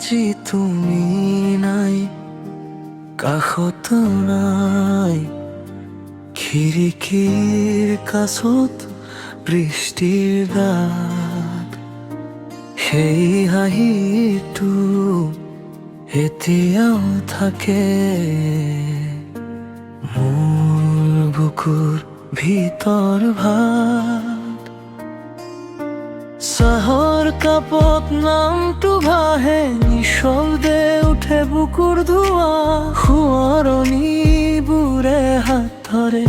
আজি তুমি নাই, কাষত নাই, খিৰিকীৰ কাষত বৃষ্টিৰ গাত। সেই হাঁহিটো এতিয়াও থাকে মোৰ বুকুৰ ভিতৰ ভাত। চাহৰ কাপত নামটো ভাহে, নিঃশব্দে উঠে বুকুৰ ধোৱা। সোঁৱৰণিবোৰে হাত ধৰে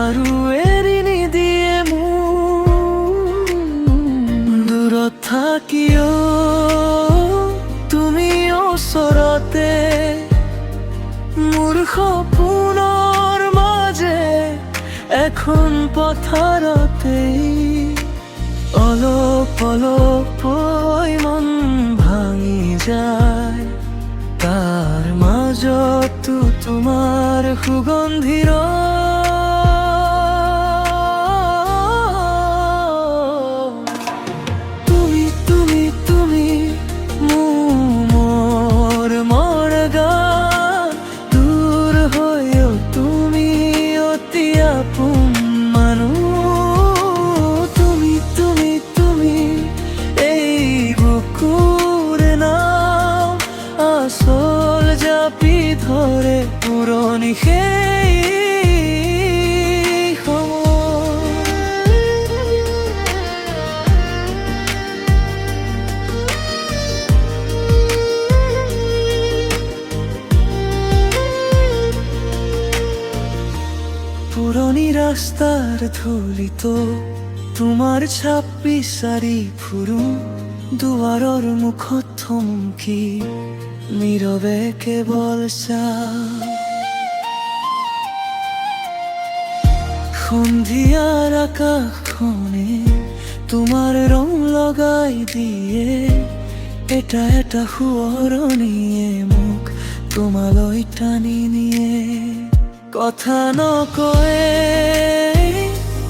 আৰু এৰি নিদিয়ে মোক। দূৰত থাকিও তুমি ওচৰতে, মোৰ সপোনৰ মাজে এখন পথাৰতেই। অলপ অলপকৈ মন ভাঙি যায়, তাৰ মাজতো তোমাৰ সুগন্ধিৰ তুমি তুমি তুমি মোৰ মৰগান। দূৰ হৈও তুমি অতি আপোন মানুহ। আচল জাপি ধৰে পুৰণি সেই পুৰণি ৰাস্তাৰ ধূলিত তোমাৰ ছাপ বিচাৰি ফুৰো। দুৱাৰৰ মুখত থমকি নীৰৱে কেৱল চাওঁ। সন্ধিয়াৰ আকাশখনে তোমাৰ ৰং লগাই দিয়ে। এটা এটা সোঁৱৰণিয়ে মোক তোমালৈ টানি নিয়ে। কথা নকয়ে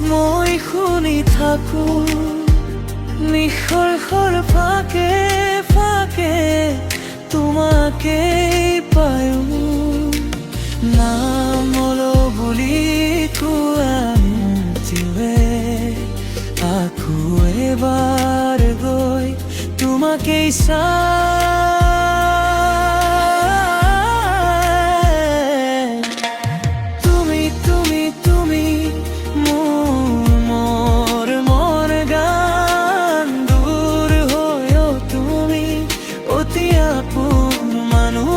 মই শুনি থাকো, নিঃশ্বাসৰ ফাকে ফাকে তোমাকেই পায়ো। নাম লো বুলি কোৱা মুঠিলে আকৌ এবাৰ গৈ তোমাকেই তুমি তুমি তুমি মোৰ মৰগান। দূৰ হৈও তুমি অতি আপোন মানুহ।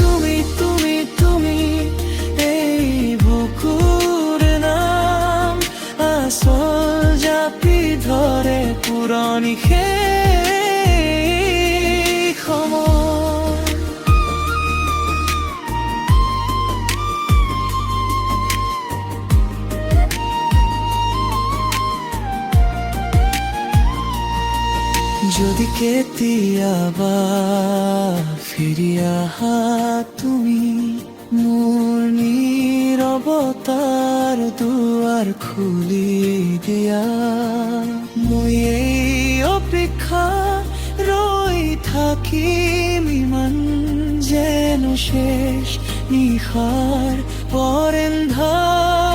তুমি তুমি তুমি এই বুকুৰ নাম, আচল জাপি ধৰে পুৰণি সেই সময়। যদি কেতিয়াবা ফিৰি আহা তুমি, মোৰ নীৰৱতাৰ দুৱাৰ খুলি দিয়া। মই এই অপেক্ষা ৰৈ থাকিম ইমান, যেন শেষ নিশাৰ পৰেন্ধাৰ